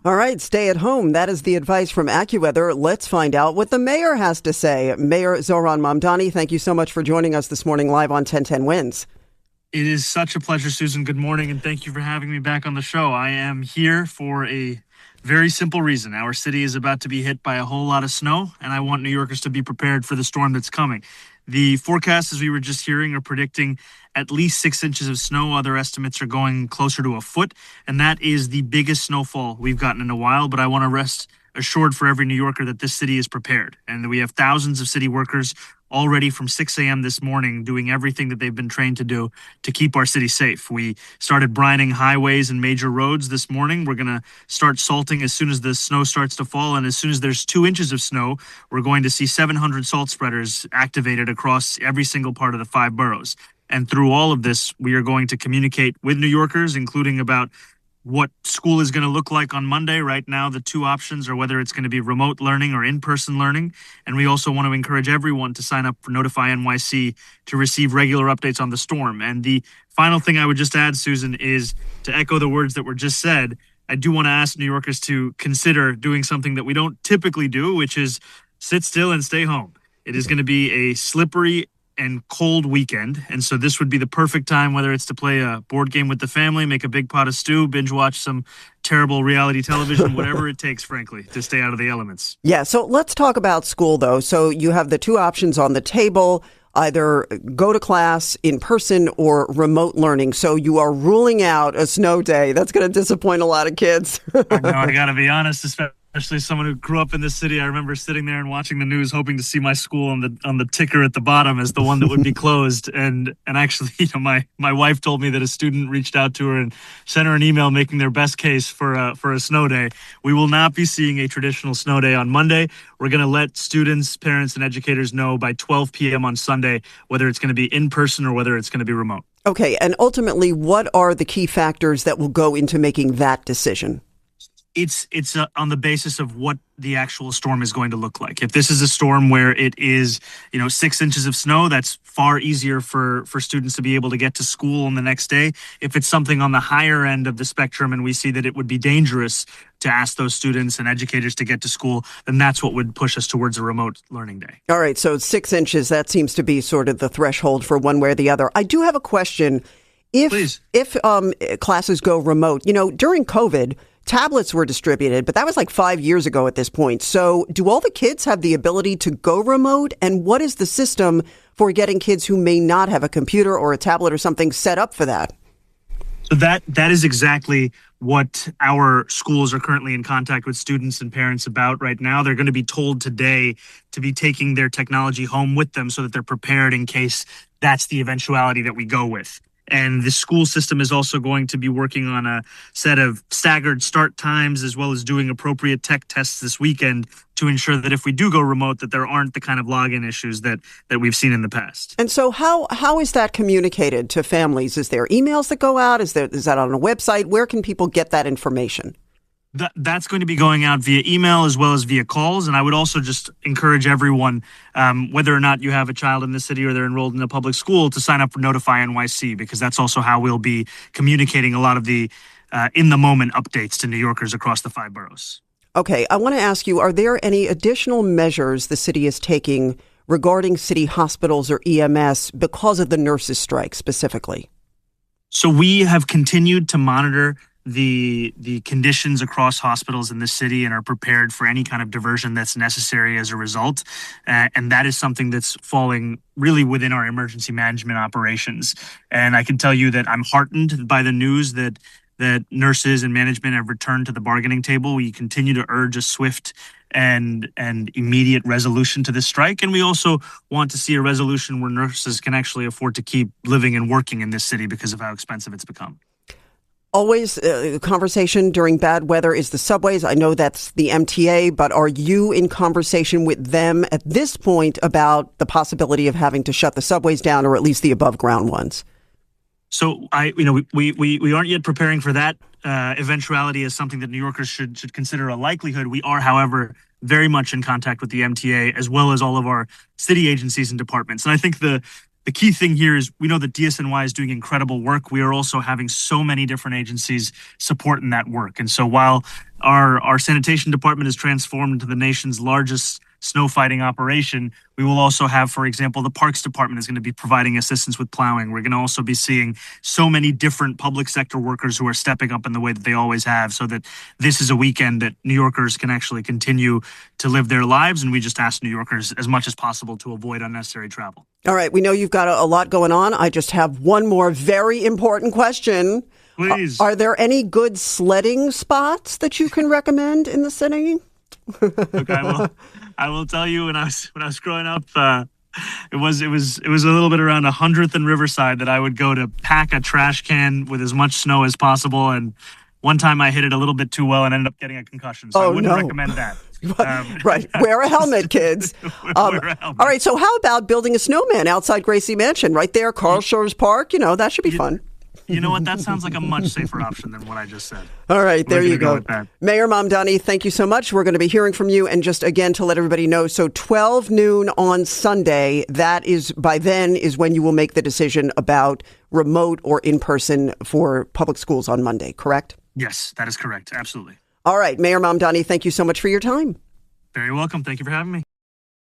All right, stay at home. That is the advice from AccuWeather. Let's find out what the mayor has to say. Mayor Zohran Mamdani, thank you so much for joining us this morning live on 1010 Wins. It is such a pleasure, Susan. Good morning, and thank you for having me back on the show. I am here for a very simple reason. Our city is about to be hit by a whole lot of snow, and I want New Yorkers to be prepared for the storm that's coming. The forecasts, as we were just hearing, are predicting at least 6 inches of snow. Other estimates are going closer to a foot, and that is the biggest snowfall we've gotten in a while. But I want to rest assured for every New Yorker that this city is prepared, and we have thousands of city workers already from 6 a.m. this morning doing everything that they've been trained to do to keep our city safe. We started brining highways and major roads this morning. We're going to start salting as soon as the snow starts to fall. And as soon as there's 2 inches of snow, we're going to see 700 salt spreaders activated across every single part of the 5 boroughs. And through all of this, we are going to communicate with New Yorkers, including about what school is going to look like on Monday. Right now, the two options are whether it's going to be remote learning or in-person learning. And we also want to encourage everyone to sign up for Notify NYC to receive regular updates on the storm. And the final thing I would just add, Susan, is to echo the words that were just said. I do want to ask New Yorkers to consider doing something that we don't typically do, which is sit still and stay home. It is going to be a slippery and cold weekend. And so this would be the perfect time, whether it's to play a board game with the family, make a big pot of stew, binge watch some terrible reality television, whatever it takes, frankly, to stay out of the elements. Yeah. So let's talk about school, though. So you have the two options on the table, either go to class in person or remote learning. So you are ruling out a snow day. That's going to disappoint a lot of kids. I know, I got to be honest, especially someone who grew up in this city. I remember sitting there and watching the news, hoping to see my school on the ticker at the bottom as the one that would be closed. And actually, my wife told me that a student reached out to her and sent her an email making their best case for a snow day. We will not be seeing a traditional snow day on Monday. We're going to let students, parents, and educators know by 12 p.m. on Sunday whether it's going to be in person or whether it's going to be remote. Okay. And ultimately, what are the key factors that will go into making that decision? It's on the basis of what the actual storm is going to look like. If this is a storm where it is, 6 inches of snow, that's far easier for students to be able to get to school on the next day. If it's something on the higher end of the spectrum and we see that it would be dangerous to ask those students and educators to get to school, then that's what would push us towards a remote learning day. All right. So 6 inches, that seems to be sort of the threshold for one way or the other. I do have a question. If classes go remote, during COVID, tablets were distributed, but that was like 5 years ago at this point. So do all the kids have the ability to go remote? And what is the system for getting kids who may not have a computer or a tablet or something set up for that? So that is exactly what our schools are currently in contact with students and parents about right now. They're going to be told today to be taking their technology home with them so that they're prepared in case that's the eventuality that we go with. And the school system is also going to be working on a set of staggered start times as well as doing appropriate tech tests this weekend to ensure that if we do go remote, that there aren't the kind of login issues that we've seen in the past. And so how is that communicated to families? Is there emails that go out? Is that on a website? Where can people get that information? That's going to be going out via email as well as via calls. And I would also just encourage everyone, whether or not you have a child in the city or they're enrolled in a public school, to sign up for Notify NYC, because that's also how we'll be communicating a lot of the in-the-moment updates to New Yorkers across the 5 boroughs. Okay, I want to ask you, are there any additional measures the city is taking regarding city hospitals or EMS because of the nurses' strike specifically? So we have continued to monitor the conditions across hospitals in the city and are prepared for any kind of diversion that's necessary as a result. And that is something that's falling really within our emergency management operations. And I can tell you that I'm heartened by the news that nurses and management have returned to the bargaining table. We continue to urge a swift and immediate resolution to this strike. And we also want to see a resolution where nurses can actually afford to keep living and working in this city because of how expensive it's become. Always conversation during bad weather is the subways. I know that's the MTA, but are you in conversation with them at this point about the possibility of having to shut the subways down, or at least the above ground ones? So we aren't yet preparing for that eventuality as something that New Yorkers should consider a likelihood. We are, however, very much in contact with the MTA as well as all of our city agencies and departments. And I think the the key thing here is we know that DSNY is doing incredible work. We are also having so many different agencies supporting that work. And so while our sanitation department is transformed into the nation's largest snow fighting operation, we will also have, for example, the Parks Department is going to be providing assistance with plowing. We're going to also be seeing so many different public sector workers who are stepping up in the way that they always have, so that this is a weekend that New Yorkers can actually continue to live their lives. And we just ask New Yorkers as much as possible to avoid unnecessary travel. All right. We know you've got a lot going on. I just have one more very important question. Please. Are there any good sledding spots that you can recommend in the city? Look, I will tell you, when I was growing up, it was a little bit around 100th and Riverside that I would go to pack a trash can with as much snow as possible. And one time I hit it a little bit too well and ended up getting a concussion. So I wouldn't recommend that. Right. Wear a helmet, kids. Wear a helmet. All right. So how about building a snowman outside Gracie Mansion right there, Carl Shores Park? That should be fun. You know what? That sounds like a much safer option than what I just said. All right, there you go. Mayor Mamdani, thank you so much. We're going to be hearing from you. And just again, to let everybody know, so 12 noon on Sunday, by then is when you will make the decision about remote or in person for public schools on Monday, correct? Yes, that is correct. Absolutely. All right, Mayor Mamdani, thank you so much for your time. Very welcome. Thank you for having me.